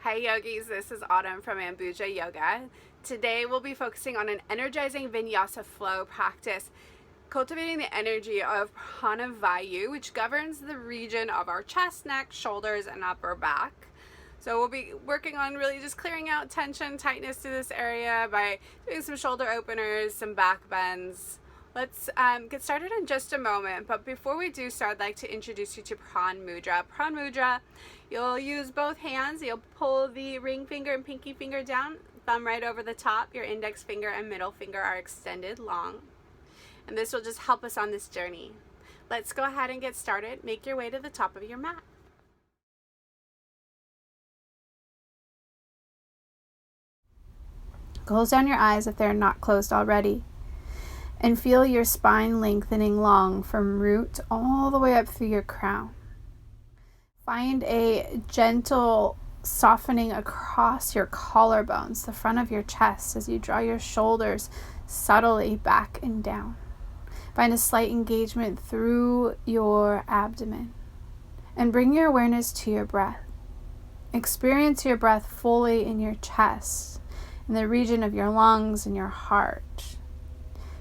Hi yogis, this is Autumn from Ambuja Yoga. Today we'll be focusing on an energizing Vinyasa flow practice, cultivating the energy of prana vayu, which governs the region of our chest, neck, shoulders, and upper back. So we'll be working on really just clearing out tension, tightness to this area by doing some shoulder openers, some back bends. Let's get started in just a moment, but before we do so, I'd like to introduce you to Pran Mudra. Pran Mudra, you'll use both hands. You'll pull the ring finger and pinky finger down, thumb right over the top. Your index finger and middle finger are extended long. And this will just help us on this journey. Let's go ahead and get started. Make your way to the top of your mat. Close down your eyes if they're not closed already. And feel your spine lengthening long from root all the way up through your crown. Find a gentle softening across your collarbones, the front of your chest, as you draw your shoulders subtly back and down. Find a slight engagement through your abdomen. And bring your awareness to your breath. Experience your breath fully in your chest, in the region of your lungs and your heart.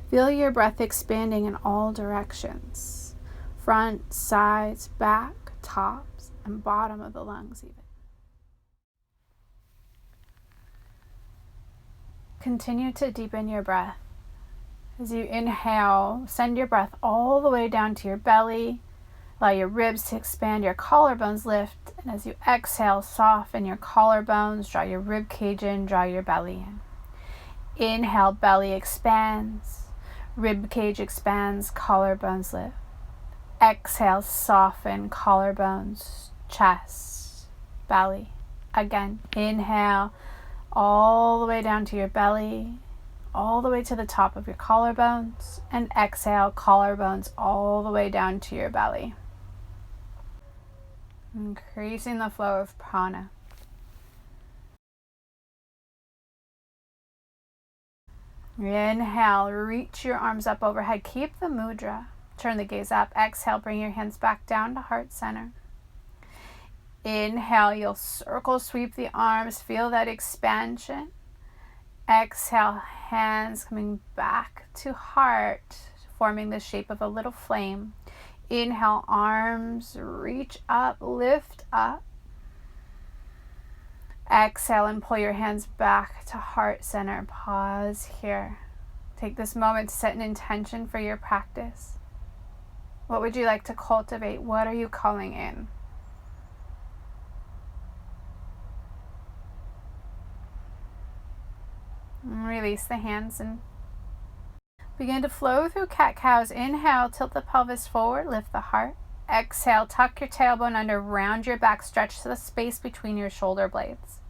Feel your breath expanding in all directions, front, sides, back, tops, and bottom of the lungs even. Continue to deepen your breath. As you inhale, send your breath all the way down to your belly. Allow your ribs to expand, your collarbones lift, and as you exhale, soften your collarbones, draw your rib cage in, draw your belly in. Inhale, belly expands. Rib cage expands, collarbones lift. Exhale, soften, collarbones, chest, belly. Again, inhale all the way down to your belly, all the way to the top of your collarbones, and exhale, collarbones all the way down to your belly. Increasing the flow of prana. Inhale, reach your arms up overhead. Keep the mudra. Turn the gaze up. Exhale, bring your hands back down to heart center. Inhale, you'll circle sweep the arms. Feel that expansion. Exhale, hands coming back to heart, forming the shape of a little flame. Inhale, arms reach up, lift up. Exhale and pull your hands back to heart center. Pause here. Take this moment to set an intention for your practice. What would you like to cultivate? What are you calling in? And release the hands and begin to flow through cat-cows. Inhale, tilt the pelvis forward, lift the heart. Exhale, tuck your tailbone under, round your back, stretch to the space between your shoulder blades.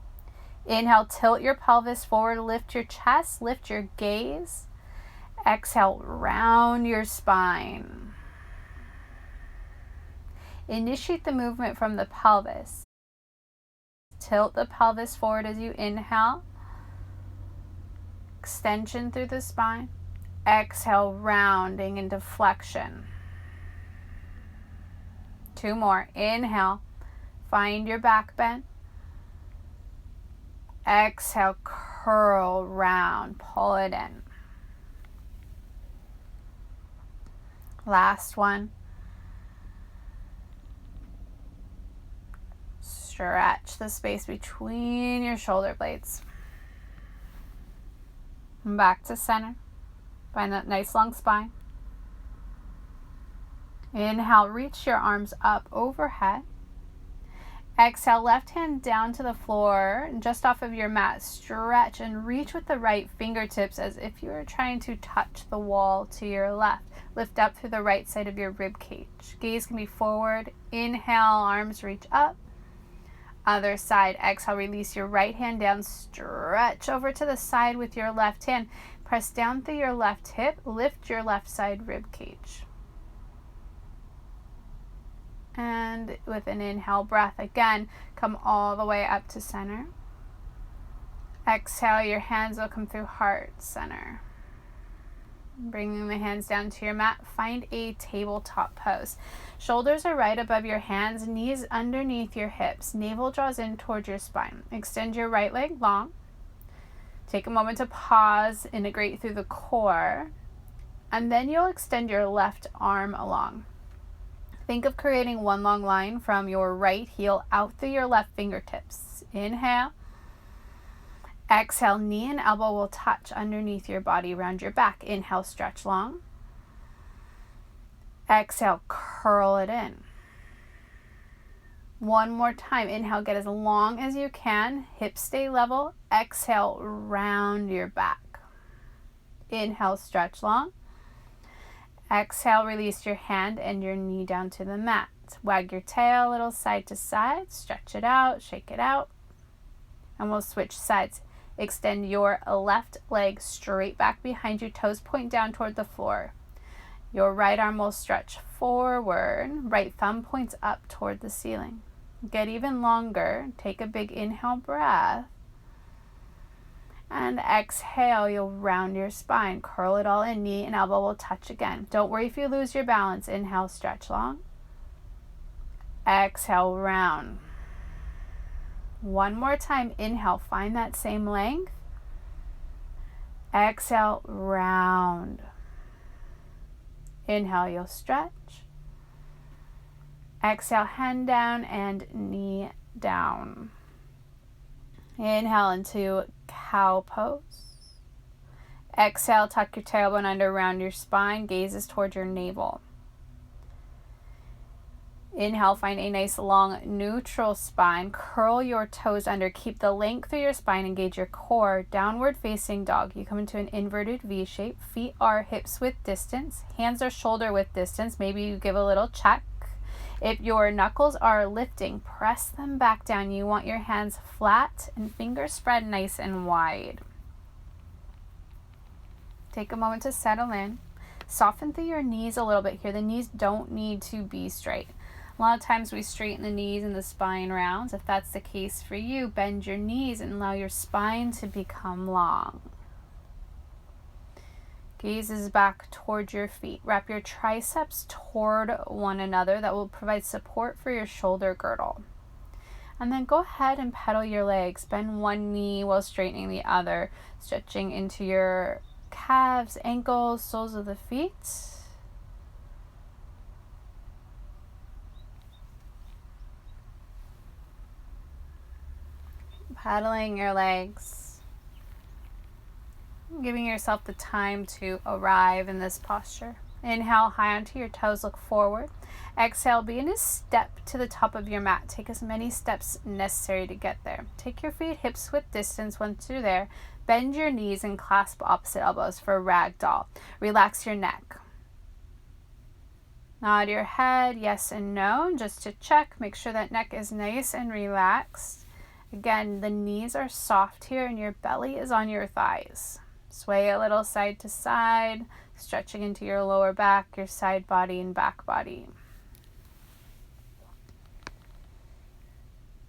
Inhale, tilt your pelvis forward, lift your chest, lift your gaze. Exhale, round your spine. Initiate the movement from the pelvis. Tilt the pelvis forward as you inhale. Extension through the spine. Exhale, rounding into flexion. 2 more. Inhale, find your back bend. Exhale, curl, round, pull it in. Last one. Stretch the space between your shoulder blades. And back to center. Find that nice long spine. Inhale, reach your arms up overhead. Exhale, left hand down to the floor, just off of your mat. Stretch and reach with the right fingertips as if you were trying to touch the wall to your left. Lift up through the right side of your rib cage. Gaze can be forward. Inhale, arms reach up. Other side. Exhale, release your right hand down. Stretch over to the side with your left hand. Press down through your left hip. Lift your left side rib cage. And with an inhale breath, again, come all the way up to center. Exhale, your hands will come through heart center. Bringing the hands down to your mat, find a tabletop pose. Shoulders are right above your hands, knees underneath your hips. Navel draws in towards your spine. Extend your right leg long. Take a moment to pause, integrate through the core, and then you'll extend your left arm along. Think of creating one long line from your right heel out through your left fingertips. Inhale. Exhale, knee and elbow will touch underneath your body around your back. Inhale, stretch long. Exhale, curl it in. One more time. Inhale, get as long as you can. Hips stay level. Exhale, round your back. Inhale, stretch long. Exhale, release your hand and your knee down to the mat. Wag your tail a little side to side. Stretch it out, shake it out. And we'll switch sides. Extend your left leg straight back behind you. Toes point down toward the floor. Your right arm will stretch forward. Right thumb points up toward the ceiling. Get even longer. Take a big inhale breath. And exhale, you'll round your spine. Curl it all in. Knee and elbow will touch again. Don't worry if you lose your balance. Inhale, stretch long. Exhale, round. One more time. Inhale, find that same length. Exhale, round. Inhale, you'll stretch. Exhale, hand down and knee down. Inhale into cow pose. Exhale, tuck your tailbone under, round your spine, gazes toward your navel. Inhale, find a nice long neutral spine. Curl your toes under. Keep the length through your spine. Engage your core. Downward facing dog. You come into an inverted V shape. Feet are hips width distance. Hands are shoulder width distance. Maybe you give a little check. If your knuckles are lifting, press them back down. You want your hands flat and fingers spread nice and wide. Take a moment to settle in. Soften through your knees a little bit here. The knees don't need to be straight. A lot of times we straighten the knees and the spine rounds. If that's the case for you, bend your knees and allow your spine to become long. Gazes back towards your feet. Wrap your triceps toward one another. That will provide support for your shoulder girdle. And then go ahead and pedal your legs. Bend one knee while straightening the other, stretching into your calves, ankles, soles of the feet. Paddling your legs, giving yourself the time to arrive in this posture. Inhale high onto your toes, look forward. Exhale, begin to step to the top of your mat. Take as many steps necessary to get there. Take your feet hips width distance once you're there. Bend your knees and clasp opposite elbows for ragdoll. Relax your neck. Nod your head, yes and no, just to check. Make sure that neck is nice and relaxed. Again, the knees are soft here and your belly is on your thighs. Sway a little side to side, stretching into your lower back, your side body and back body.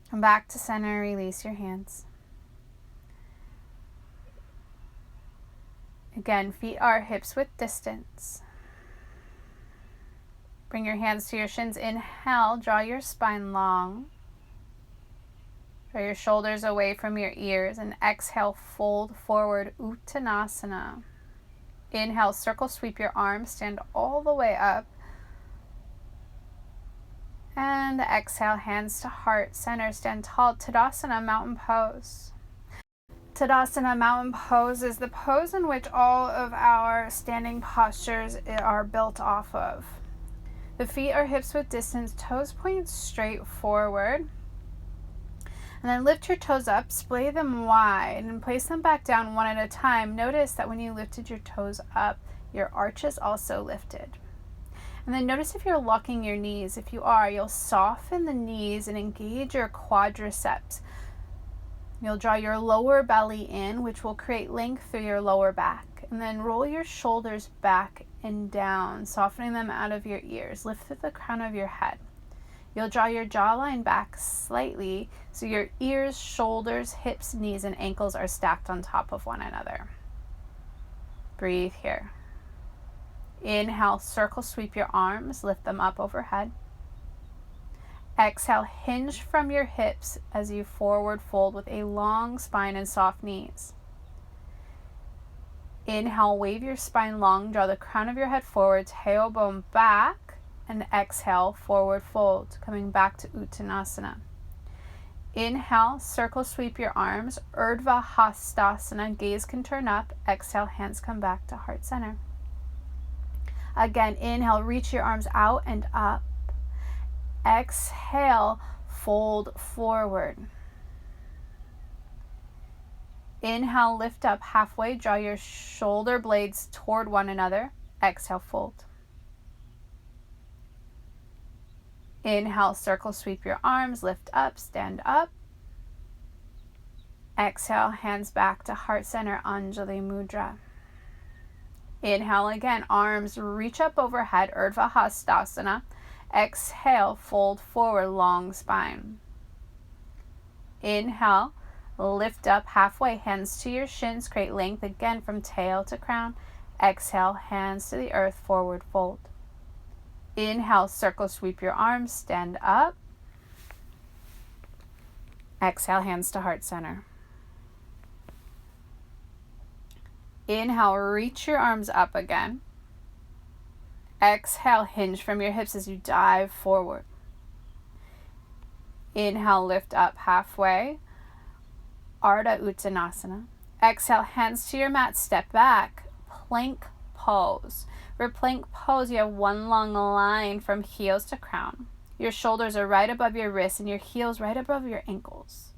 Come back to center, release your hands. Again, feet are hips width distance. Bring your hands to your shins. Inhale, draw your spine long. Draw your shoulders away from your ears and exhale, fold forward, Uttanasana. Inhale, circle sweep your arms, stand all the way up. And exhale, hands to heart, center, stand tall, Tadasana, mountain pose. Tadasana, mountain pose is the pose in which all of our standing postures are built off of. The feet are hips width distance, toes point straight forward. And then lift your toes up, splay them wide, and place them back down one at a time. Notice that when you lifted your toes up, your arch is also lifted. And then notice if you're locking your knees. If you are, you'll soften the knees and engage your quadriceps. You'll draw your lower belly in, which will create length through your lower back. And then roll your shoulders back and down, softening them out of your ears. Lift at the crown of your head. You'll draw your jawline back slightly so your ears, shoulders, hips, knees, and ankles are stacked on top of one another. Breathe here. Inhale, circle sweep your arms, lift them up overhead. Exhale, hinge from your hips as you forward fold with a long spine and soft knees. Inhale, wave your spine long, draw the crown of your head forward, tailbone back, and exhale, forward fold, coming back to Uttanasana. Inhale, circle sweep your arms, Urdhva Hastasana, gaze can turn up, exhale, hands come back to heart center. Again, inhale, reach your arms out and up. Exhale, fold forward. Inhale, lift up halfway, draw your shoulder blades toward one another. Exhale, fold. Inhale, circle sweep your arms, lift up, stand up. Exhale, hands back to heart center, Anjali Mudra. Inhale again, arms reach up overhead, Urdhva Hastasana. Exhale, fold forward, long spine. Inhale, lift up halfway, hands to your shins, create length again from tail to crown. Exhale, hands to the earth, forward fold. Inhale, circle sweep your arms, stand up. Exhale, hands to heart center. Inhale, reach your arms up again. Exhale, hinge from your hips as you dive forward. Inhale, lift up halfway, Ardha Uttanasana. Exhale, hands to your mat, step back, plank pose. For plank pose, you have one long line from heels to crown. Your shoulders are right above your wrists and your heels right above your ankles.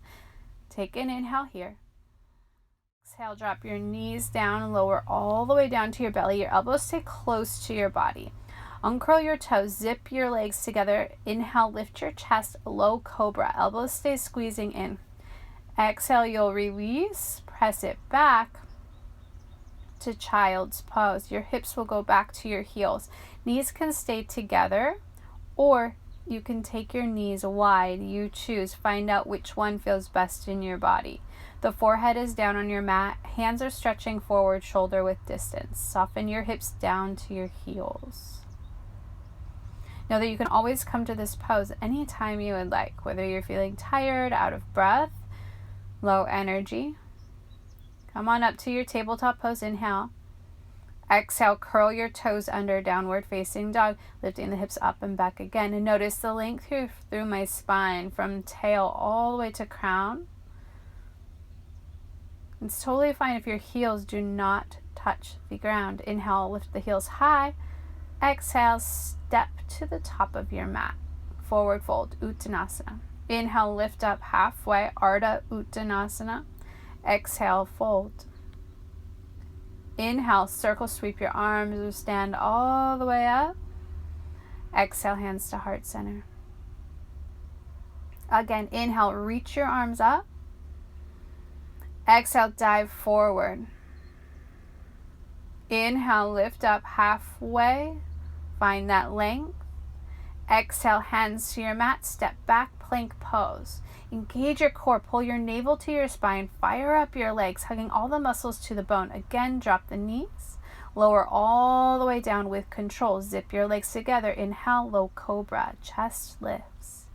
Take an inhale here. Exhale, drop your knees down and lower all the way down to your belly. Your elbows stay close to your body. Uncurl your toes, zip your legs together. Inhale, lift your chest, low cobra. Elbows stay squeezing in. Exhale, you'll release, press it back to child's pose. Your hips will go back to your heels. Knees can stay together, or you can take your knees wide. You choose. Find out which one feels best in your body. The forehead is down on your mat. Hands are stretching forward, shoulder width distance. Soften your hips down to your heels. Know that you can always come to this pose anytime you would like, whether you're feeling tired, out of breath, low energy. Come on up to your tabletop pose. Inhale. Exhale, curl your toes under, downward facing dog, lifting the hips up and back again. And notice the length here through my spine from tail all the way to crown. It's totally fine if your heels do not touch the ground. Inhale, lift the heels high. Exhale, step to the top of your mat. Forward fold, Uttanasana. Inhale, lift up halfway, Ardha Uttanasana. Exhale, fold. Inhale, circle sweep your arms or stand all the way up. Exhale, hands to heart center. Again, inhale, reach your arms up. Exhale, dive forward. Inhale, lift up halfway. Find that length. Exhale, hands to your mat. Step back, plank pose. Engage your core. Pull your navel to your spine. Fire up your legs, hugging all the muscles to the bone. Again, drop the knees. Lower all the way down with control. Zip your legs together. Inhale, low cobra. Chest lifts.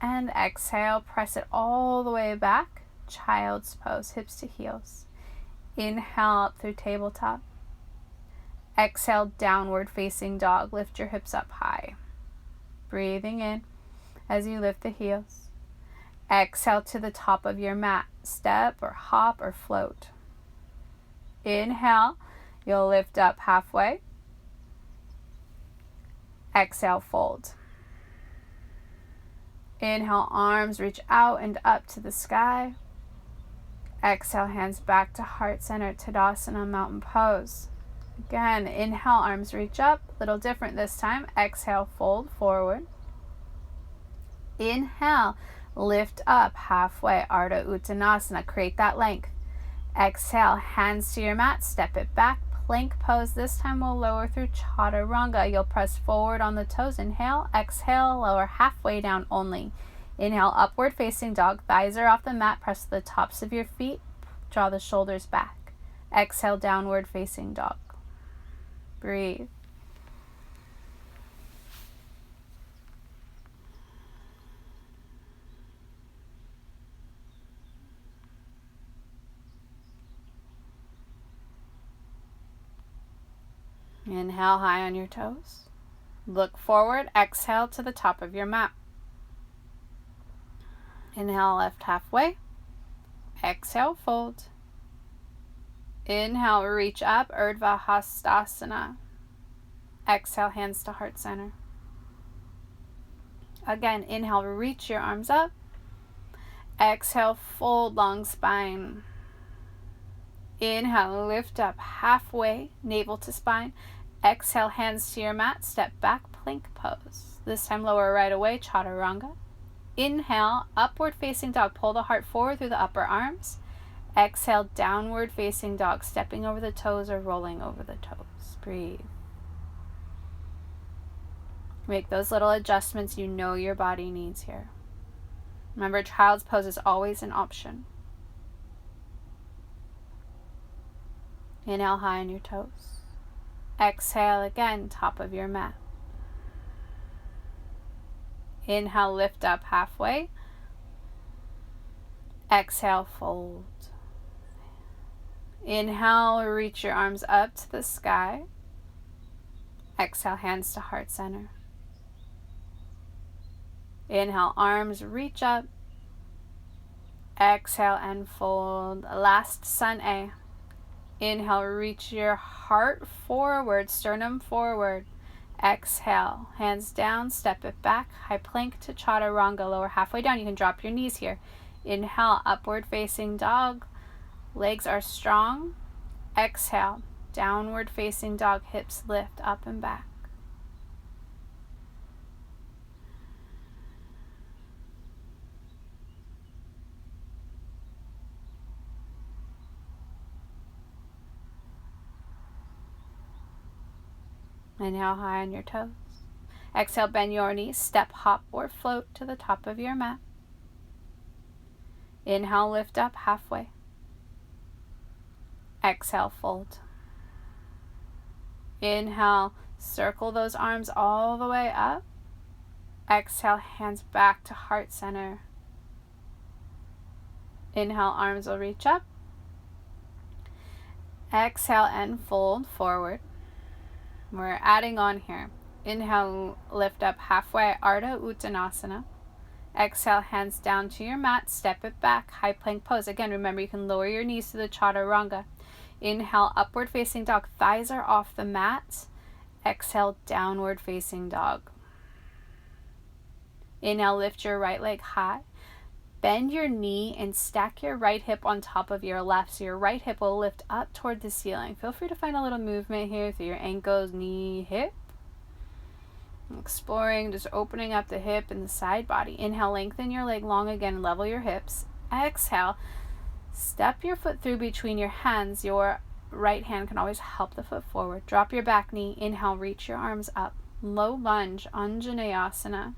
And exhale, press it all the way back. Child's pose, hips to heels. Inhale up through tabletop. Exhale, downward facing dog. Lift your hips up high. Breathing in as you lift the heels. Exhale to the top of your mat. Step or hop or float. Inhale, you'll lift up halfway. Exhale, fold. Inhale, arms reach out and up to the sky. Exhale, hands back to heart center, Tadasana, mountain pose. Again, inhale, arms reach up, a little different this time. Exhale, fold forward. Inhale, lift up halfway, Ardha Uttanasana, create that length. Exhale, hands to your mat, step it back, plank pose. This time we'll lower through Chaturanga. You'll press forward on the toes. Inhale, exhale, lower halfway down only. Inhale, upward facing dog, thighs are off the mat, press the tops of your feet, draw the shoulders back. Exhale, downward facing dog. Breathe. Inhale high on your toes. Look forward. Exhale to the top of your mat. Inhale, lift halfway. Exhale, fold. Inhale, reach up, Urdhva Hastasana. Exhale, hands to heart center. Again, inhale, reach your arms up. Exhale, fold long spine. Inhale, lift up halfway, navel to spine. Exhale, hands to your mat, step back, plank pose. This time lower right away, chaturanga. Inhale, upward facing dog, pull the heart forward through the upper arms. Exhale, downward facing dog, stepping over the toes or rolling over the toes. Breathe. Make those little adjustments you know your body needs here. Remember, child's pose is always an option. Inhale high on your toes. Exhale again, top of your mat. Inhale, lift up halfway. Exhale, fold. Inhale, reach your arms up to the sky. Exhale, hands to heart center. Inhale, arms reach up. Exhale and fold. Last sun A. Inhale, reach your heart forward, sternum forward. Exhale, hands down, step it back. High plank to chaturanga, lower halfway down. You can drop your knees here. Inhale, upward facing dog. Legs are strong. Exhale, downward facing dog, hips lift up and back. Inhale high on your toes. Exhale, bend your knees, step, hop, or float to the top of your mat. Inhale, lift up halfway. Exhale, fold. Inhale, circle those arms all the way up. Exhale, hands back to heart center. Inhale, arms will reach up. Exhale and fold forward. We're adding on here. Inhale, lift up halfway, Ardha Uttanasana. Exhale, hands down to your mat, step it back, high plank pose. Again, remember you can lower your knees to the chaturanga. Inhale, upward facing dog, thighs are off the mat. Exhale, downward facing dog. Inhale, lift your right leg high. Bend your knee and stack your right hip on top of your left, so your right hip will lift up toward the ceiling. Feel free to find a little movement here through your ankles, knee, hip. Exploring, just opening up the hip and the side body. Inhale, lengthen your leg long again, level your hips. Exhale, step your foot through between your hands. Your right hand can always help the foot forward. Drop your back knee. Inhale, reach your arms up. Low lunge, Anjaneyasana.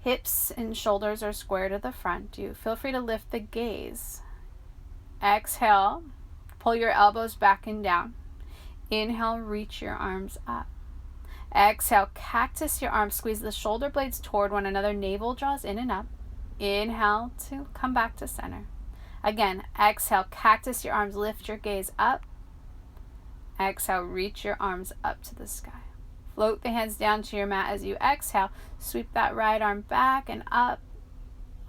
Hips and shoulders are square to the front. You feel free to lift the gaze. Exhale, pull your elbows back and down. Inhale, reach your arms up. Exhale, cactus your arms. Squeeze the shoulder blades toward one another. Navel draws in and up. Inhale to come back to center. Again, exhale, cactus your arms. Lift your gaze up. Exhale, reach your arms up to the sky. Float the hands down to your mat as you exhale. Sweep that right arm back and up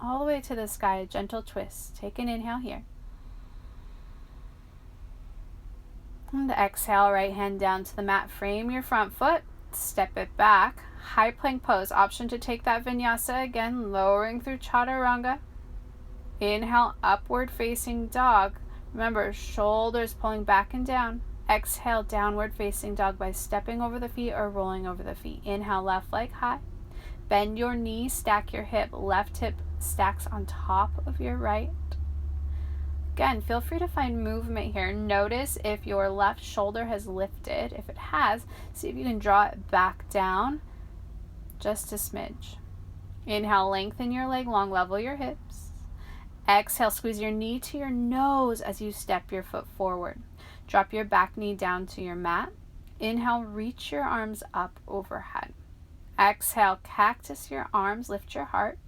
all the way to the sky. A gentle twist. Take an inhale here. And exhale, right hand down to the mat. Frame your front foot. Step it back. High plank pose. Option to take that vinyasa again. Lowering through chaturanga. Inhale, upward facing dog. Remember, shoulders pulling back and down. Exhale, downward facing dog by stepping over the feet or rolling over the feet. Inhale, left leg high. Bend your knee, stack your hip. Left hip stacks on top of your right. Again, feel free to find movement here. Notice if your left shoulder has lifted. If it has, see if you can draw it back down just a smidge. Inhale, lengthen your leg long, level your hips. Exhale, squeeze your knee to your nose as you step your foot forward. Drop your back knee down to your mat. Inhale, reach your arms up overhead. Exhale, cactus your arms, lift your heart.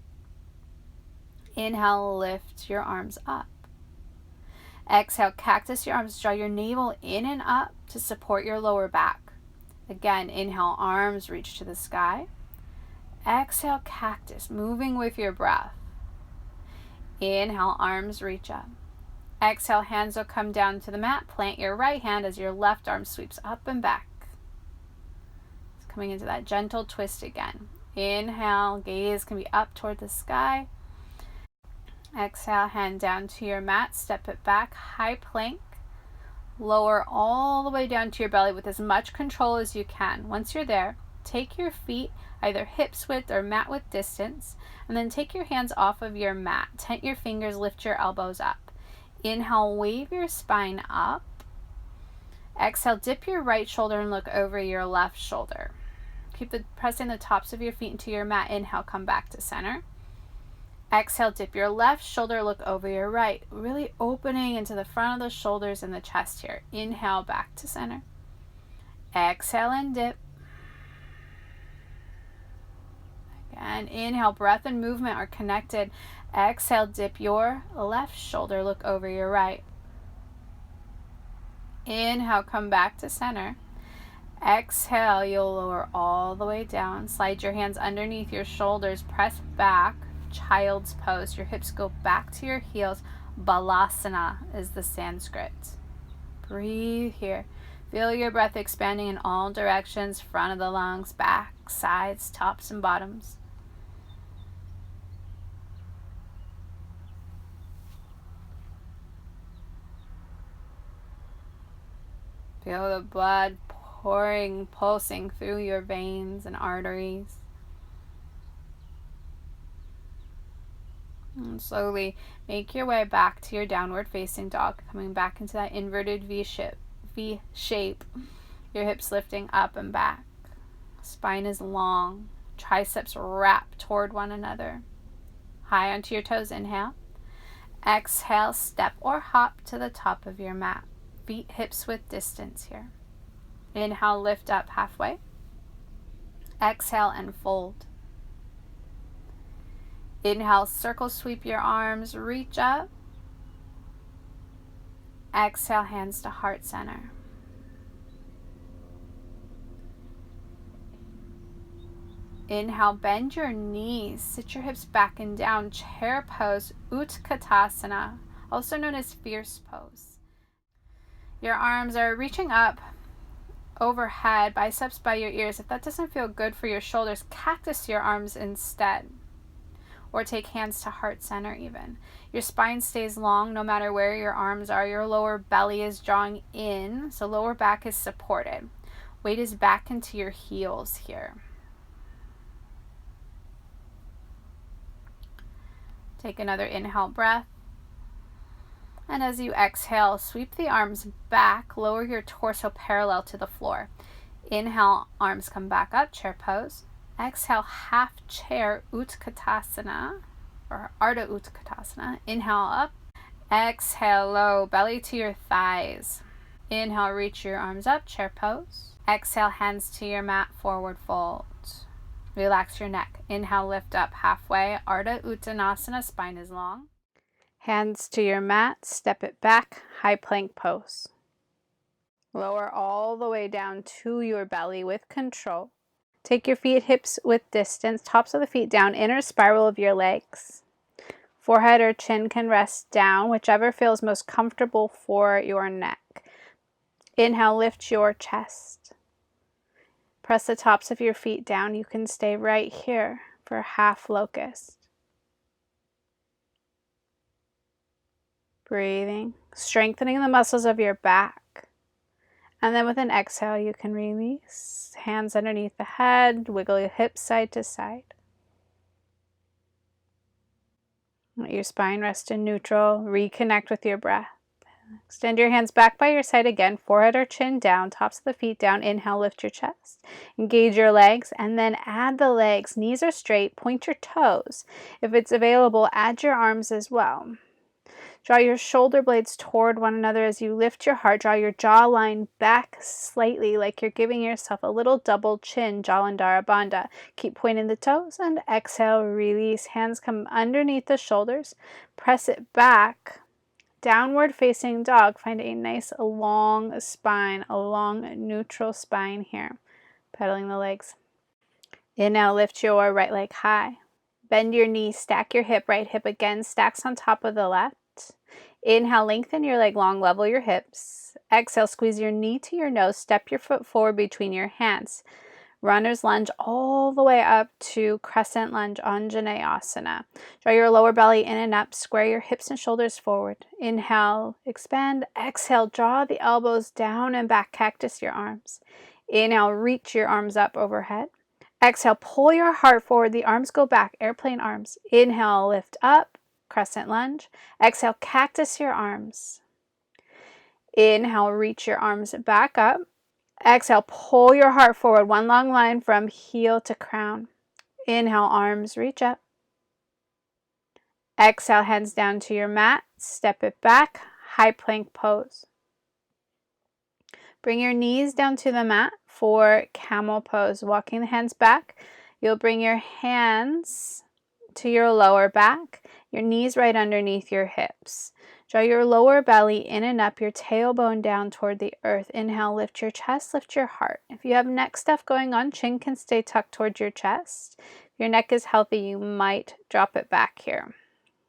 Inhale, lift your arms up. Exhale, cactus your arms, draw your navel in and up to support your lower back. Again, inhale, arms reach to the sky. Exhale, cactus, moving with your breath. Inhale, arms reach up. Exhale, hands will come down to the mat. Plant your right hand as your left arm sweeps up and back. It's coming into that gentle twist again. Inhale, gaze can be up toward the sky. Exhale, hand down to your mat, step it back, high plank. Lower all the way down to your belly with as much control as you can. Once you're there, take your feet either hips width or mat width distance, and then take your hands off of your mat. Tent your fingers, lift your elbows up. Inhale, wave your spine up. Exhale, dip your right shoulder and look over your left shoulder. Keep pressing the tops of your feet into your mat. Inhale, come back to center. Exhale, dip your left shoulder, look over your right, really opening into the front of the shoulders and the chest here. Inhale, back to center. Exhale and dip. Again, inhale, breath and movement are connected. Exhale, dip your left shoulder, look over your right. Inhale, come back to center. Exhale, you'll lower all the way down. Slide your hands underneath your shoulders, press back. Child's pose. Your hips go back to your heels. Balasana is the Sanskrit. Breathe here. Feel your breath expanding in all directions, front of the lungs, back, sides, tops, and bottoms. Feel the blood pouring, pulsing through your veins and arteries. And slowly make your way back to your downward facing dog, coming back into that inverted V shape. Your hips lifting up and back. Spine is long. Triceps wrap toward one another. High onto your toes, inhale. Exhale, step or hop to the top of your mat. Feet hips width distance here. Inhale, lift up halfway. Exhale and fold. Inhale, circle sweep your arms, reach up. Exhale, hands to heart center. Inhale, bend your knees, sit your hips back and down, chair pose, Utkatasana, also known as fierce pose. Your arms are reaching up overhead, biceps by your ears. If that doesn't feel good for your shoulders, cactus your arms instead. Or take hands to heart center even. Your spine stays long no matter where your arms are. Your lower belly is drawing in, so lower back is supported. Weight is back into your heels here. Take another inhale breath. And as you exhale, sweep the arms back, lower your torso parallel to the floor. Inhale, arms come back up, chair pose. Exhale, half chair, Utkatasana, or Ardha Utkatasana. Inhale up. Exhale, low, belly to your thighs. Inhale, reach your arms up, chair pose. Exhale, hands to your mat, forward fold. Relax your neck. Inhale, lift up halfway, Ardha Uttanasana, spine is long. Hands to your mat, step it back, high plank pose. Lower all the way down to your belly with control. Take your feet hips width distance, tops of the feet down, inner spiral of your legs. Forehead or chin can rest down, whichever feels most comfortable for your neck. Inhale, lift your chest. Press the tops of your feet down. You can stay right here for half locust. Breathing, strengthening the muscles of your back. And then with an exhale, you can release. Hands underneath the head, wiggle your hips side to side. Let your spine rest in neutral. Reconnect with your breath. Extend your hands back by your side again, forehead or chin down, tops of the feet down. Inhale, lift your chest. Engage your legs, and then add the legs. Knees are straight, point your toes. If it's available, add your arms as well. Draw your shoulder blades toward one another as you lift your heart. Draw your jawline back slightly like you're giving yourself a little double chin, Jalandhara Bandha. Keep pointing the toes and exhale, release. Hands come underneath the shoulders. Press it back. Downward facing dog. Find a nice long spine, a long neutral spine here. Pedaling the legs. Inhale, lift your right leg high. Bend your knee, stack your hip. Right hip again stacks on top of the left. Inhale, lengthen your leg long, level your hips. Exhale, squeeze your knee to your nose. Step your foot forward between your hands. Runner's lunge all the way up to crescent lunge, Anjaneyasana. Draw your lower belly in and up. Square your hips and shoulders forward. Inhale, expand. Exhale, draw the elbows down and back. Cactus your arms. Inhale, reach your arms up overhead. Exhale, pull your heart forward. The arms go back. Airplane arms. Inhale, lift up. Crescent lunge. Exhale, cactus your arms. Inhale, reach your arms back up. Exhale, pull your heart forward. One long line from heel to crown. Inhale, arms reach up. Exhale, hands down to your mat. Step it back. High plank pose. Bring your knees down to the mat for camel pose. Walking the hands back. You'll bring your hands to your lower back. Your knees right underneath your hips. Draw your lower belly in and up, your tailbone down toward the earth. Inhale, lift your chest, lift your heart. If you have neck stuff going on, chin can stay tucked towards your chest. If your neck is healthy, you might drop it back here.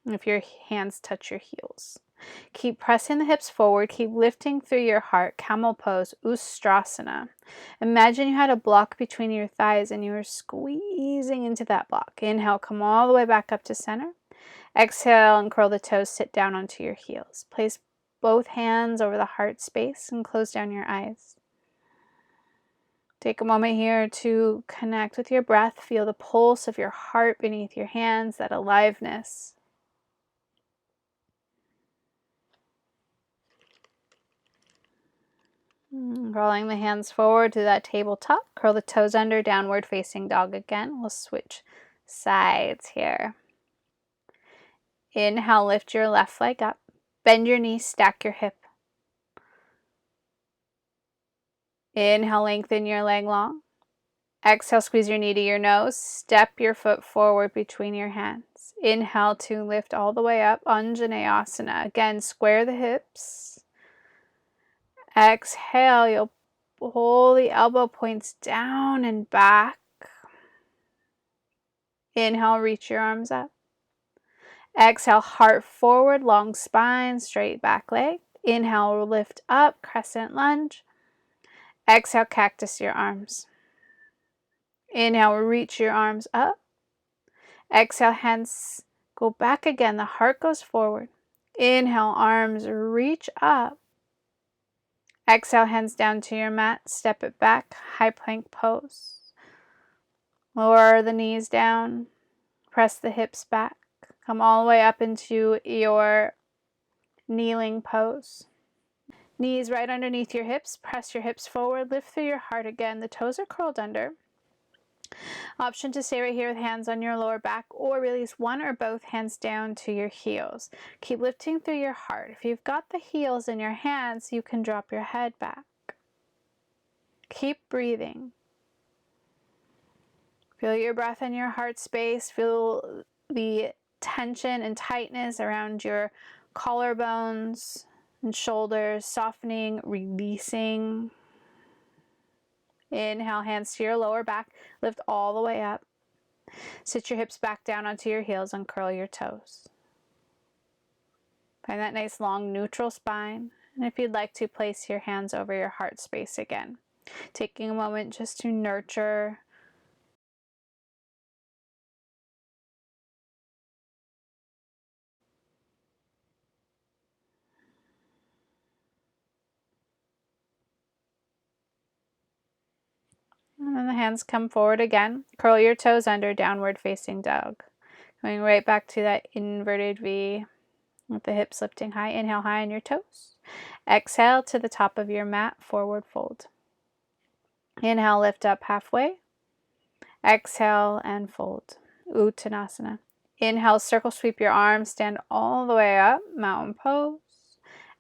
If your hands touch your heels. Keep pressing the hips forward. Keep lifting through your heart. Camel pose, Ustrasana. Imagine you had a block between your thighs and you were squeezing into that block. Inhale, come all the way back up to center. Exhale and curl the toes, sit down onto your heels. Place both hands over the heart space and close down your eyes. Take a moment here to connect with your breath. Feel the pulse of your heart beneath your hands, that aliveness. Rolling the hands forward to that tabletop. Curl the toes under, downward facing dog again. We'll switch sides here. Inhale, lift your left leg up. Bend your knees, stack your hip. Inhale, lengthen your leg long. Exhale, squeeze your knee to your nose. Step your foot forward between your hands. Inhale to lift all the way up, Anjaneyasana. Again, square the hips. Exhale, you'll pull the elbow points down and back. Inhale, reach your arms up. Exhale, heart forward, long spine, straight back leg. Inhale, lift up, crescent lunge. Exhale, cactus your arms. Inhale, reach your arms up. Exhale, hands go back again. The heart goes forward. Inhale, arms reach up. Exhale, hands down to your mat. Step it back. High plank pose. Lower the knees down. Press the hips back. Come all the way up into your kneeling pose. Knees right underneath your hips. Press your hips forward. Lift through your heart again. The toes are curled under. Option to stay right here with hands on your lower back or release one or both hands down to your heels. Keep lifting through your heart. If you've got the heels in your hands, you can drop your head back. Keep breathing. Feel your breath in your heart space. Feel the tension and tightness around your collarbones and shoulders, softening, releasing. Inhale, hands to your lower back. Lift all the way up. Sit your hips back down onto your heels and curl your toes. Find that nice long neutral spine. And if you'd like to, place your hands over your heart space again. Taking a moment just to nurture and then the hands come forward again. Curl your toes under, downward facing dog. Going right back to that inverted V with the hips lifting high. Inhale high on your toes. Exhale to the top of your mat, forward fold. Inhale, lift up halfway. Exhale and fold. Uttanasana. Inhale, circle sweep your arms, stand all the way up, mountain pose.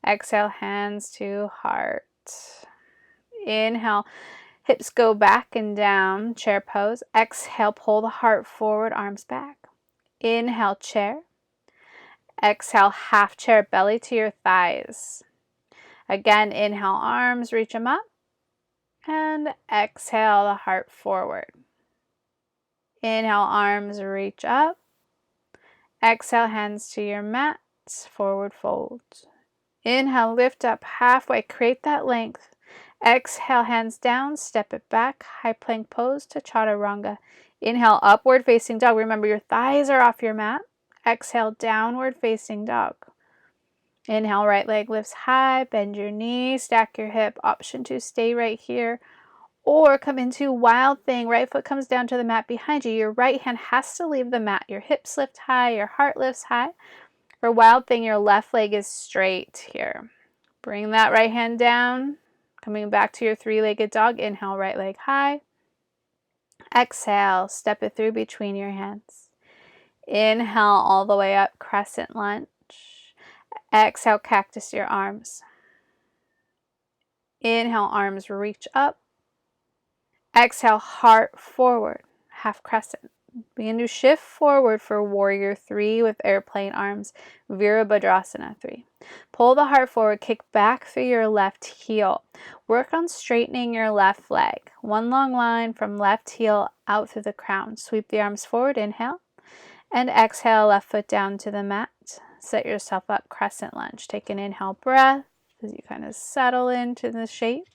Exhale, hands to heart. Inhale, hips go back and down, chair pose. Exhale, pull the heart forward, arms back. Inhale, chair. Exhale, half chair, belly to your thighs. Again, inhale, arms, reach them up. And exhale, the heart forward. Inhale, arms reach up. Exhale, hands to your mat, forward fold. Inhale, lift up halfway, create that length. Exhale, hands down, step it back, high plank pose to chaturanga. Inhale, upward facing dog. Remember, your thighs are off your mat. Exhale, downward facing dog. Inhale, right leg lifts high, bend your knee, stack your hip. Option to stay right here or come into wild thing. Right foot comes down to the mat behind you. Your right hand has to leave the mat. Your hips lift high, your heart lifts high. For wild thing, your left leg is straight here. Bring that right hand down. Coming back to your three-legged dog. Inhale, right leg high. Exhale, step it through between your hands. Inhale all the way up, crescent lunge. Exhale, cactus your arms. Inhale, arms reach up. Exhale, heart forward, half crescent. Begin to shift forward for warrior 3 with airplane arms, Virabhadrasana 3. Pull the heart forward, kick back through your left heel. Work on straightening your left leg. One long line from left heel out through the crown. Sweep the arms forward, inhale. And exhale, left foot down to the mat. Set yourself up, crescent lunge. Take an inhale breath as you kind of settle into the shape.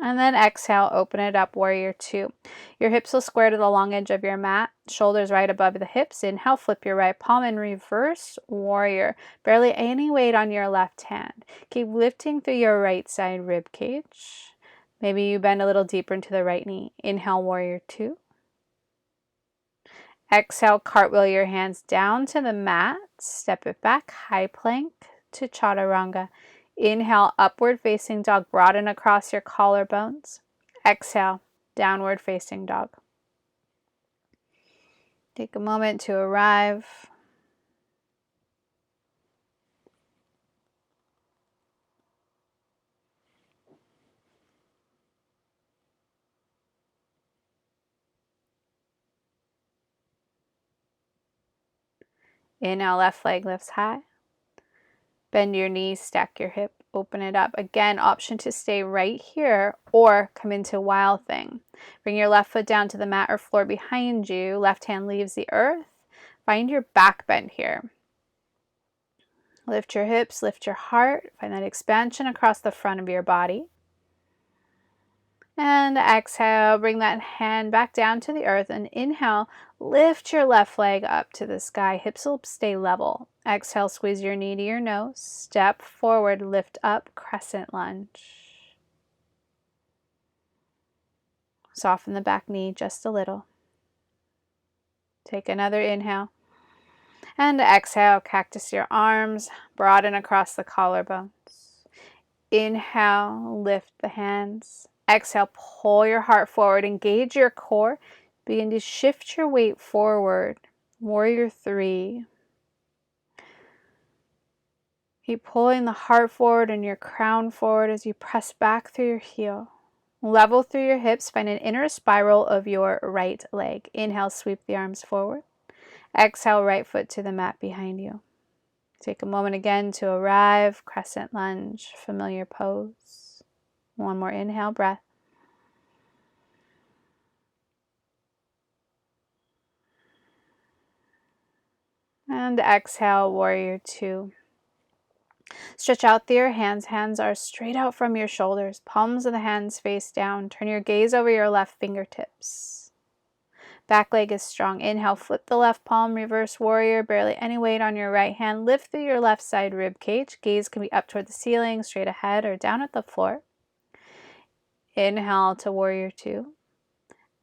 And then exhale, open it up, warrior 2. Your hips will square to the long edge of your mat, shoulders right above the hips. Inhale, flip your right palm and reverse warrior. Barely any weight on your left hand. Keep lifting through your right side rib cage. Maybe you bend a little deeper into the right knee. Inhale, warrior 2. Exhale, cartwheel your hands down to the mat. Step it back, high plank to chaturanga. Inhale, upward facing dog, broaden across your collarbones. Exhale, downward facing dog. Take a moment to arrive. Inhale, left leg lifts high. Bend your knees, stack your hip, open it up. Again, option to stay right here or come into wild thing. Bring your left foot down to the mat or floor behind you. Left hand leaves the earth. Find your back bend here. Lift your hips, lift your heart. Find that expansion across the front of your body. And exhale, bring that hand back down to the earth. And inhale, lift your left leg up to the sky. Hips will stay level. Exhale, squeeze your knee to your nose. Step forward, lift up, crescent lunge. Soften the back knee just a little. Take another inhale. And exhale, cactus your arms, broaden across the collarbones. Inhale, lift the hands. Exhale, pull your heart forward, engage your core. Begin to shift your weight forward. Warrior 3. Keep pulling the heart forward and your crown forward as you press back through your heel. Level through your hips, find an inner spiral of your right leg. Inhale, sweep the arms forward. Exhale, right foot to the mat behind you. Take a moment again to arrive, crescent lunge, familiar pose. One more inhale, breath. And exhale, warrior 2. Stretch out through your hands. Hands are straight out from your shoulders. Palms of the hands face down. Turn your gaze over your left fingertips. Back leg is strong. Inhale, flip the left palm, reverse warrior. Barely any weight on your right hand. Lift through your left side rib cage. Gaze can be up toward the ceiling, straight ahead, or down at the floor. Inhale to warrior 2.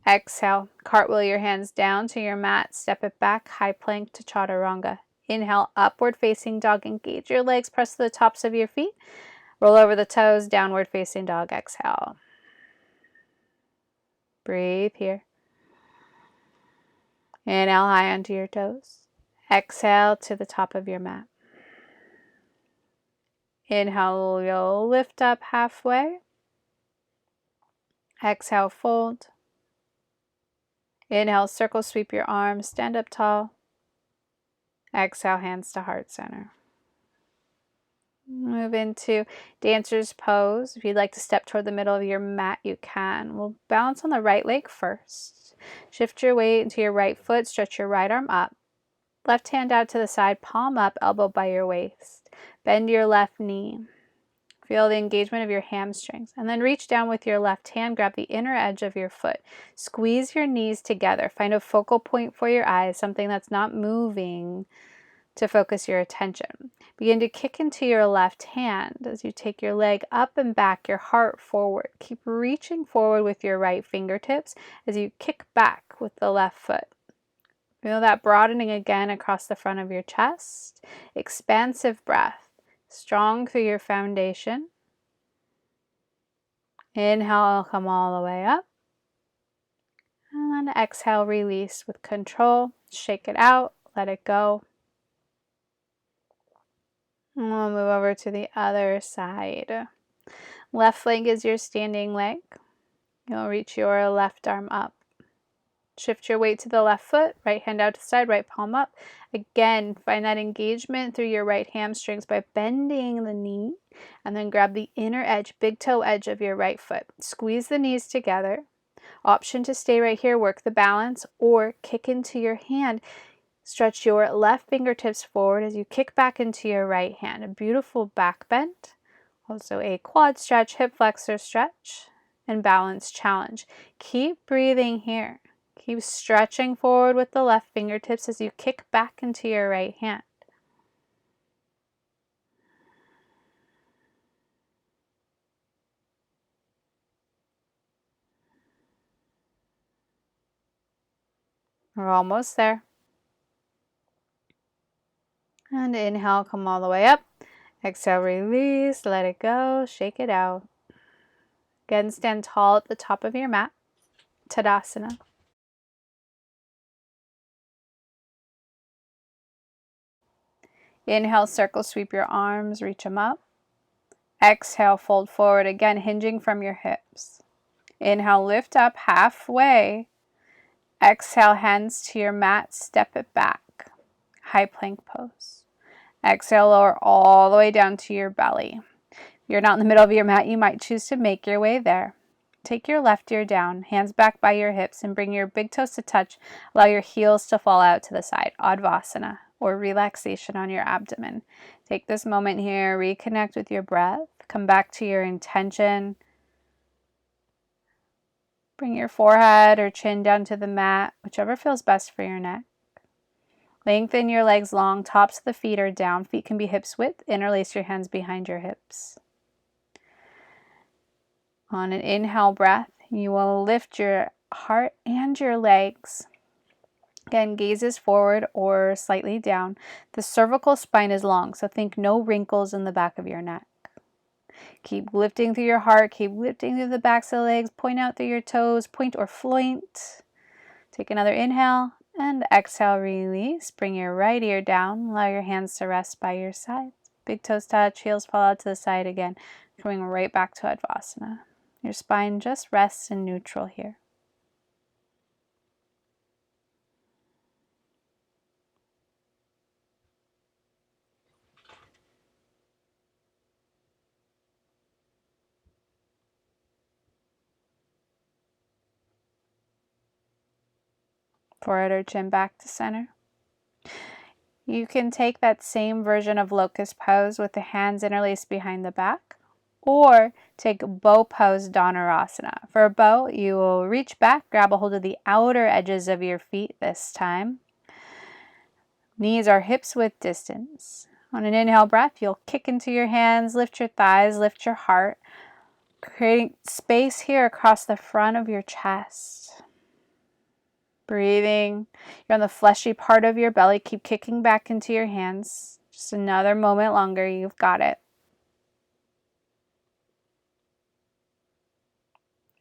Exhale, cartwheel your hands down to your mat. Step it back, high plank to chaturanga. Inhale, upward facing dog. Engage your legs, press to the tops of your feet. Roll over the toes, downward facing dog. Exhale. Breathe here. Inhale high onto your toes. Exhale to the top of your mat. Inhale, you'll lift up halfway. Exhale, fold. Inhale, circle sweep your arms, stand up tall. Exhale, hands to heart center. Move into dancer's pose. If you'd like to step toward the middle of your mat, you can. We'll balance on the right leg first. Shift your weight into your right foot, stretch your right arm up. Left hand out to the side, palm up, elbow by your waist. Bend your left knee. Feel the engagement of your hamstrings. And then reach down with your left hand, grab the inner edge of your foot. Squeeze your knees together. Find a focal point for your eyes, something that's not moving, to focus your attention. Begin to kick into your left hand as you take your leg up and back, your heart forward. Keep reaching forward with your right fingertips as you kick back with the left foot. Feel that broadening again across the front of your chest. Expansive breath, strong through your foundation. Inhale, come all the way up. And then exhale, release with control. Shake it out, let it go. And we'll move over to the other side. Left leg is your standing leg. You'll reach your left arm up. Shift your weight to the left foot, right hand out to the side, right palm up. Again, find that engagement through your right hamstrings by bending the knee, and then grab the inner edge, big toe edge of your right foot. Squeeze the knees together. Option to stay right here, work the balance, or kick into your hand. Stretch your left fingertips forward as you kick back into your right hand. A beautiful back bend. Also a quad stretch, hip flexor stretch, and balance challenge. Keep breathing here. Keep stretching forward with the left fingertips as you kick back into your right hand. We're almost there. And inhale, come all the way up. Exhale, release, let it go, shake it out. Again, stand tall at the top of your mat. Tadasana. Inhale, circle sweep your arms, reach them up. Exhale, fold forward, again hinging from your hips. Inhale, lift up halfway. Exhale, hands to your mat, step it back. High plank pose. Exhale, lower all the way down to your belly. If you're not in the middle of your mat, you might choose to make your way there. Take your left ear down, hands back by your hips, and bring your big toes to touch. Allow your heels to fall out to the side, Advasana, or relaxation on your abdomen. Take this moment here, reconnect with your breath, come back to your intention. Bring your forehead or chin down to the mat, whichever feels best for your neck. Lengthen your legs long, tops of the feet are down. Feet can be hips width. Interlace your hands behind your hips. On an inhale breath, you will lift your heart and your legs. Again, gazes forward or slightly down. The cervical spine is long, so think no wrinkles in the back of your neck. Keep lifting through your heart. Keep lifting through the backs of the legs. Point out through your toes. Point or floint. Take another inhale and exhale, release. Bring your right ear down. Allow your hands to rest by your sides. Big toes touch. Heels fall out to the side again. Coming right back to Advasana. Your spine just rests in neutral here. Forehead or chin back to center. You can take that same version of locust pose with the hands interlaced behind the back, or take bow pose Dhanurasana. For a bow, you will reach back, grab a hold of the outer edges of your feet this time. Knees are hips width distance. On an inhale breath, you'll kick into your hands, lift your thighs, lift your heart, creating space here across the front of your chest. Breathing. You're on the fleshy part of your belly. Keep kicking back into your hands. Just another moment longer. You've got it.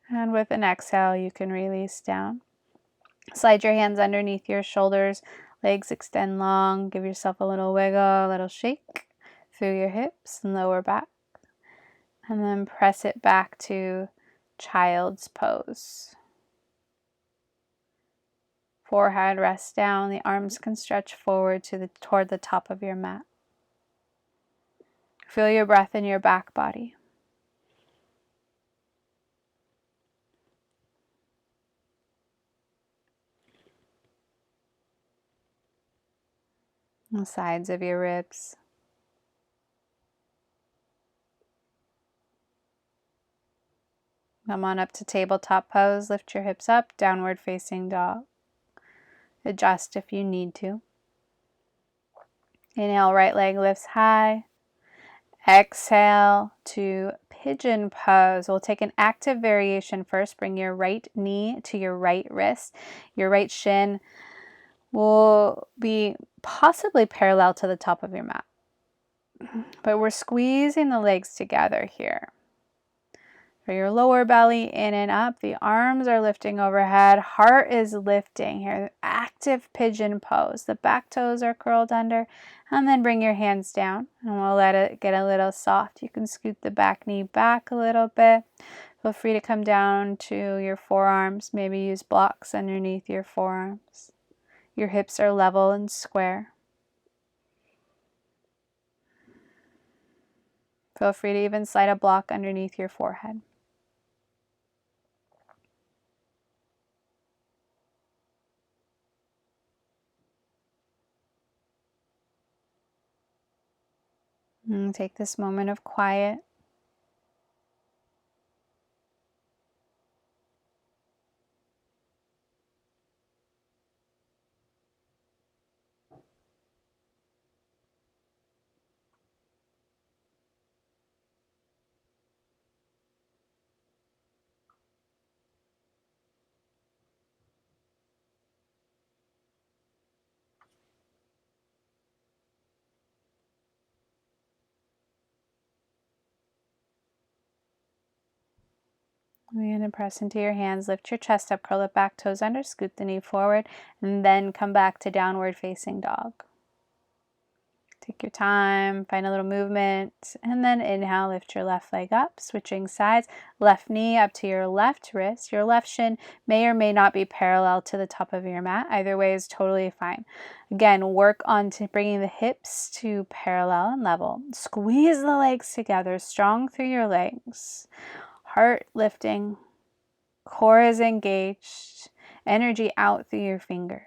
And with an exhale, you can release down. Slide your hands underneath your shoulders, legs extend long, give yourself a little wiggle, a little shake through your hips and lower back. And then press it back to child's pose. Forehead rests down, the arms can stretch forward toward the top of your mat. Feel your breath in your back body. The sides of your ribs. Come on up to tabletop pose. Lift your hips up, downward facing dog. Adjust if you need to. Inhale, right leg lifts high. Exhale to pigeon pose. We'll take an active variation first. Bring your right knee to your right wrist. Your right shin will be possibly parallel to the top of your mat. But we're squeezing the legs together here. For your lower belly, in and up, the arms are lifting overhead, heart is lifting here, active pigeon pose. The back toes are curled under, and then bring your hands down, and we'll let it get a little soft. You can scoot the back knee back a little bit. Feel free to come down to your forearms, maybe use blocks underneath your forearms. Your hips are level and square. Feel free to even slide a block underneath your forehead. And take this moment of quiet. We're going to press into your hands, lift your chest up, curl the back toes under, scoot the knee forward, and then come back to downward facing dog. Take your time, find a little movement, and then inhale, lift your left leg up, switching sides, left knee up to your left wrist. Your left shin may or may not be parallel to the top of your mat. Either way is totally fine. Again, work on bringing the hips to parallel and level. Squeeze the legs together, strong through your legs. Heart lifting, core is engaged, energy out through your fingers,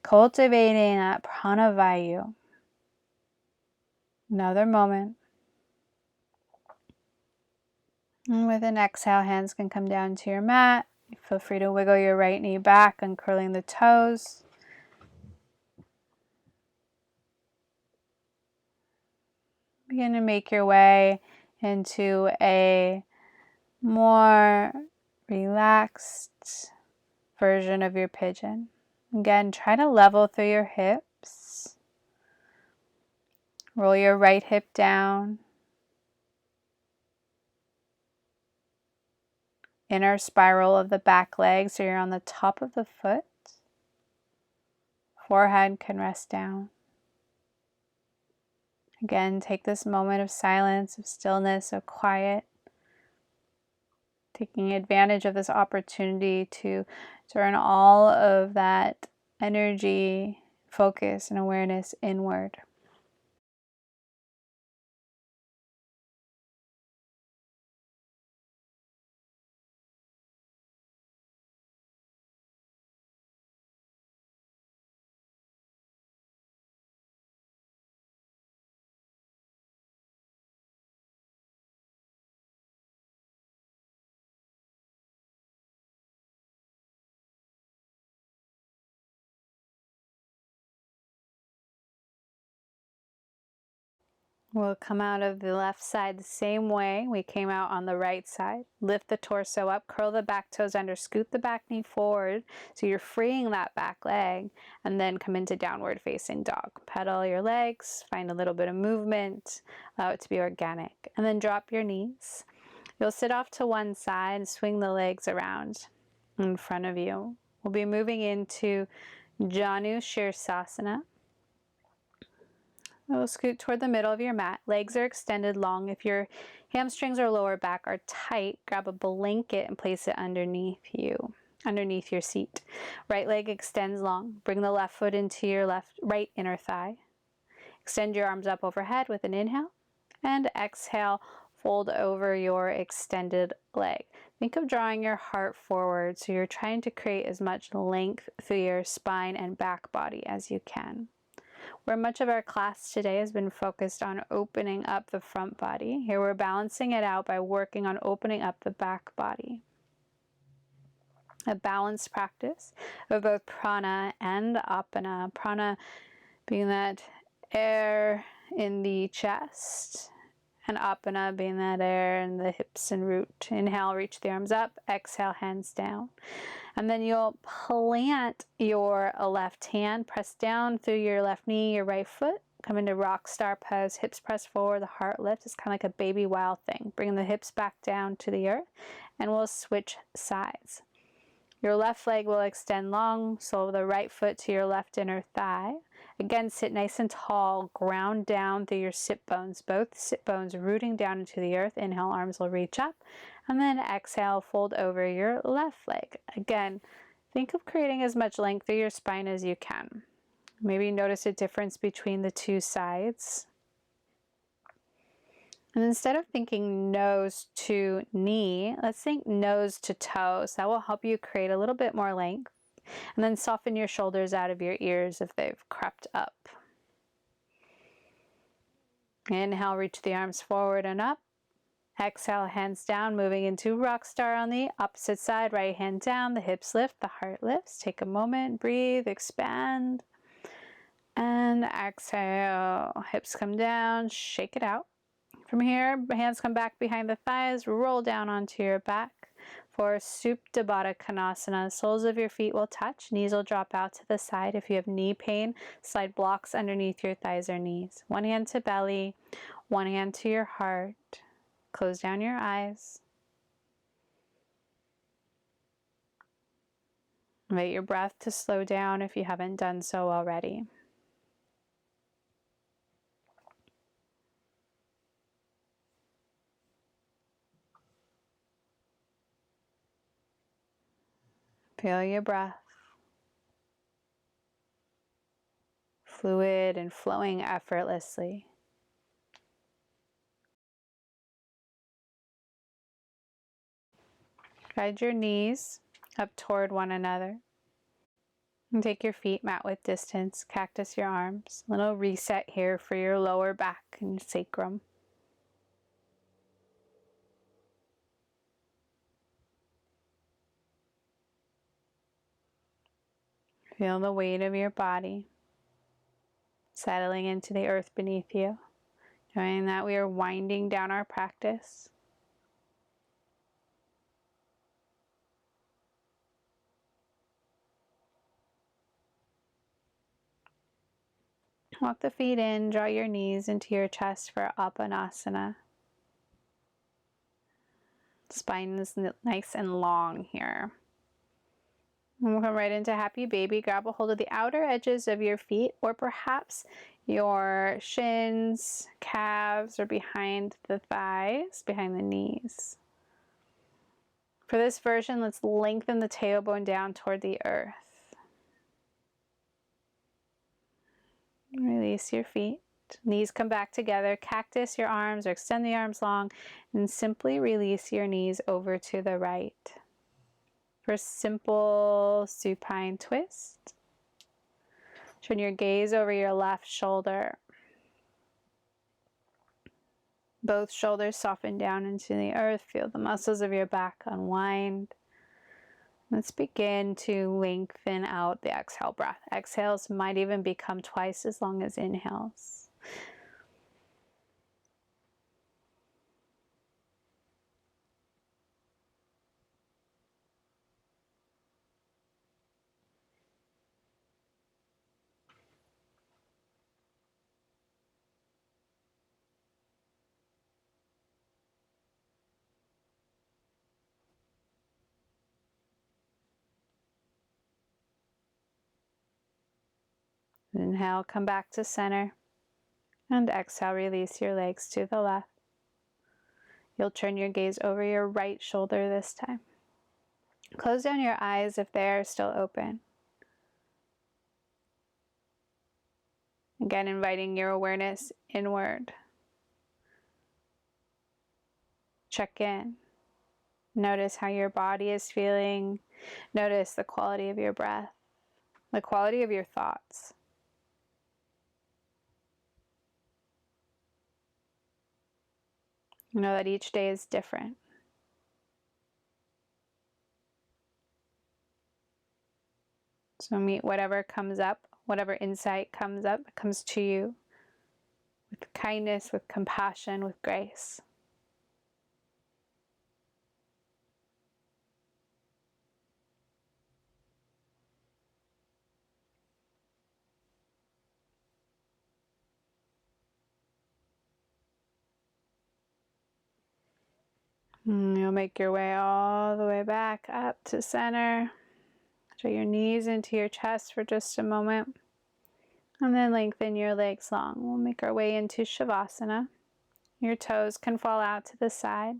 cultivating that prana vayu. Another moment. And with an exhale, hands can come down to your mat. Feel free to wiggle your right knee back, uncurling the toes. Begin to make your way into a more relaxed version of your pigeon. Again, try to level through your hips. Roll your right hip down. Inner spiral of the back leg, so you're on the top of the foot. Forehead can rest down. Again, take this moment of silence, of stillness, of quiet. Taking advantage of this opportunity to turn all of that energy, focus, and awareness inward. We'll come out of the left side the same way we came out on the right side. Lift the torso up, curl the back toes under, scoot the back knee forward so you're freeing that back leg, and then come into downward facing dog. Pedal your legs, find a little bit of movement, allow it to be organic, and then drop your knees. You'll sit off to one side, swing the legs around in front of you. We'll be moving into Janu Shirsasana. We'll scoot toward the middle of your mat. Legs are extended long. If your hamstrings or lower back are tight, grab a blanket and place it underneath you, underneath your seat. Right leg extends long. Bring the left foot into your right inner thigh. Extend your arms up overhead with an inhale, and exhale, fold over your extended leg. Think of drawing your heart forward, so you're trying to create as much length through your spine and back body as you can. Where much of our class today has been focused on opening up the front body, here we're balancing it out by working on opening up the back body. A balanced practice of both prana and apana. Prana being that air in the chest, and apana being that air in the hips and root. Inhale, reach the arms up. Exhale, hands down. And then you'll plant your left hand, press down through your left knee, your right foot. Come into rock star pose, hips press forward, the heart lifts. It's kind of like a baby wild thing. Bring the hips back down to the earth, and we'll switch sides. Your left leg will extend long, so the right foot to your left inner thigh. Again, sit nice and tall, ground down through your sit bones, both sit bones rooting down into the earth. Inhale, arms will reach up, and then exhale, fold over your left leg. Again, think of creating as much length through your spine as you can. Maybe notice a difference between the two sides. And instead of thinking nose to knee, let's think nose to toes. That will help you create a little bit more length. And then soften your shoulders out of your ears if they've crept up. Inhale, reach the arms forward and up. Exhale, hands down, moving into rock star on the opposite side. Right hand down, the hips lift, the heart lifts. Take a moment, breathe, expand. And exhale, hips come down, shake it out. From here, hands come back behind the thighs, roll down onto your back for Supta Baddha Konasana. Soles of your feet will touch, knees will drop out to the side. If you have knee pain, slide blocks underneath your thighs or knees. One hand to belly, one hand to your heart. Close down your eyes. Invite your breath to slow down if you haven't done so already. Feel your breath. Fluid and flowing effortlessly. Guide your knees up toward one another. And take your feet mat width distance, cactus your arms. Little reset here for your lower back and sacrum. Feel the weight of your body settling into the earth beneath you. Knowing that we are winding down our practice. Walk the feet in, draw your knees into your chest for Apanasana. Spine is nice and long here. And we'll come right into Happy Baby. Grab a hold of the outer edges of your feet, or perhaps your shins, calves, or behind the thighs, behind the knees. For this version, let's lengthen the tailbone down toward the earth. Release your feet. Knees come back together. Cactus your arms or extend the arms long, and simply release your knees over to the right. For a simple supine twist, turn your gaze over your left shoulder. Both shoulders soften down into the earth. Feel the muscles of your back unwind. Let's begin to lengthen out the exhale breath. Exhales might even become twice as long as inhales. Inhale, come back to center. And exhale, release your legs to the left. You'll turn your gaze over your right shoulder this time. Close down your eyes if they are still open. Again, inviting your awareness inward. Check in. Notice how your body is feeling. Notice the quality of your breath, the quality of your thoughts. Know that each day is different. So meet whatever comes up, whatever insight comes up, comes to you with kindness, with compassion, with grace. You'll make your way all the way back up to center. Draw your knees into your chest for just a moment. And then lengthen your legs long. We'll make our way into Shavasana. Your toes can fall out to the side.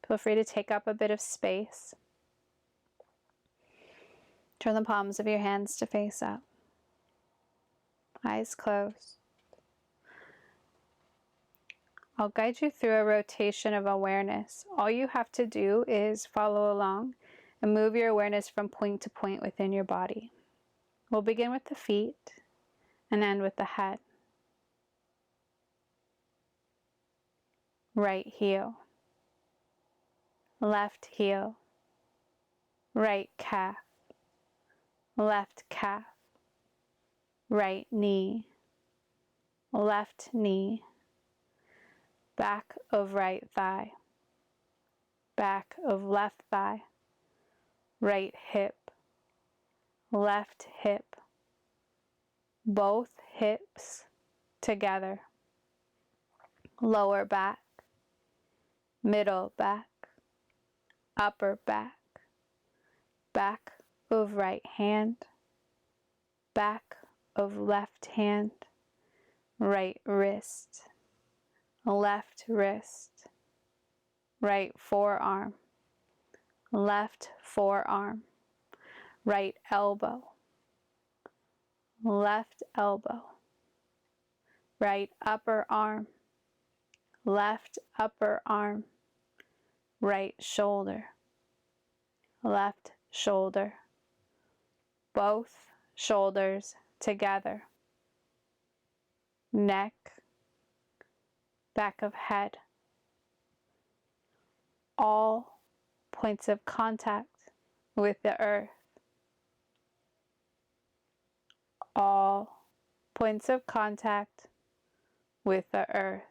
Feel free to take up a bit of space. Turn the palms of your hands to face up. Eyes closed. I'll guide you through a rotation of awareness. All you have to do is follow along and move your awareness from point to point within your body. We'll begin with the feet and end with the head. Right heel, left heel, right calf, left calf, right knee, left knee, back of right thigh, back of left thigh, right hip, left hip, both hips together, lower back, middle back, upper back, back of right hand, back of left hand, right wrist, left wrist, right forearm, left forearm, right elbow, left elbow, right upper arm, left upper arm, right shoulder, left shoulder, both shoulders together, neck, back of head, all points of contact with the earth, all points of contact with the earth.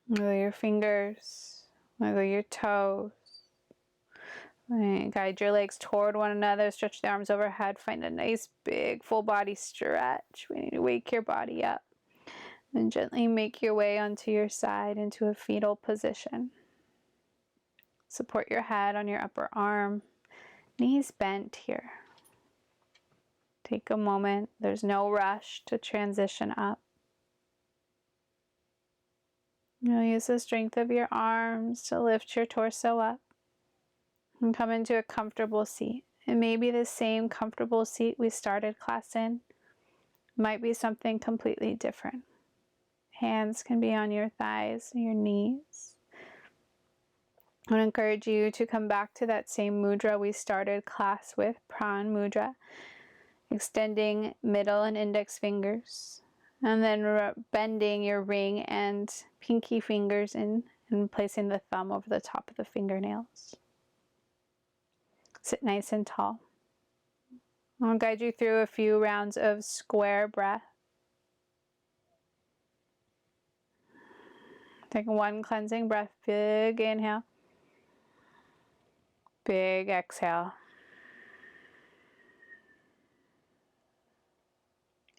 Wiggle your fingers, wiggle your toes. Right. Guide your legs toward one another, stretch the arms overhead, find a nice big full body stretch. We need to wake your body up. And gently make your way onto your side into a fetal position. Support your head on your upper arm. Knees bent here. Take a moment. There's no rush to transition up. You'll use the strength of your arms to lift your torso up and come into a comfortable seat. It may be the same comfortable seat we started class in. It might be something completely different. Hands can be on your thighs, your knees. I would encourage you to come back to that same mudra we started class with, prana mudra. Extending middle and index fingers, and then bending your ring and pinky fingers in and placing the thumb over the top of the fingernails. Sit nice and tall. I'll guide you through a few rounds of square breath. Take one cleansing breath, big inhale, big exhale.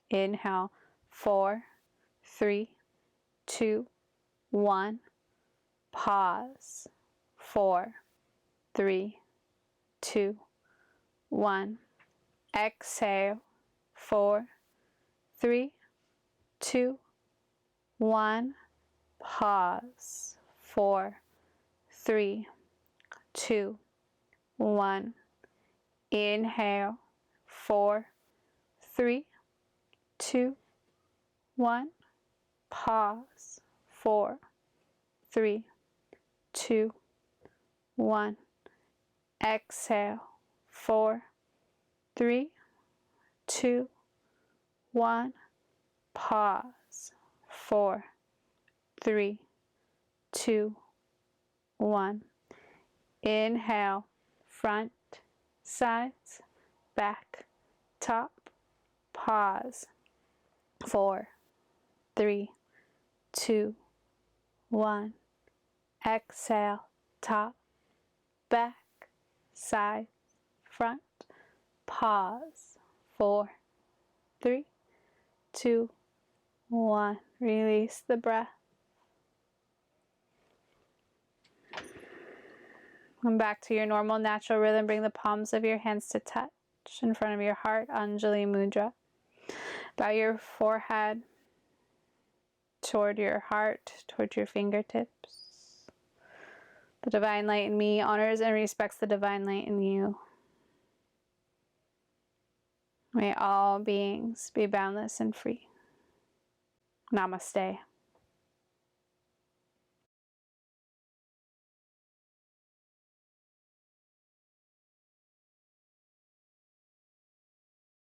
Inhale, 4, 3, 2, 1. Pause. 4, 3, 2, 1. Exhale. 4, 3, 2, 1. Pause. 4, 3, 2, 1. Inhale. 4, 3, 2, 1. Pause. 4, 3, 2, 1. Exhale. 4, 3, 2, 1. Pause. 4, 3, 2, 1. Inhale. Front, sides, back, top. Pause. 4, 3, 2, 1. Exhale. Top, back, side, front. Pause. 4, 3, 2, 1. Release the breath. Come back to your normal natural rhythm. Bring the palms of your hands to touch in front of your heart, Anjali Mudra. Bow your forehead toward your heart, toward your fingertips. The divine light in me honors and respects the divine light in you. May all beings be boundless and free. Namaste.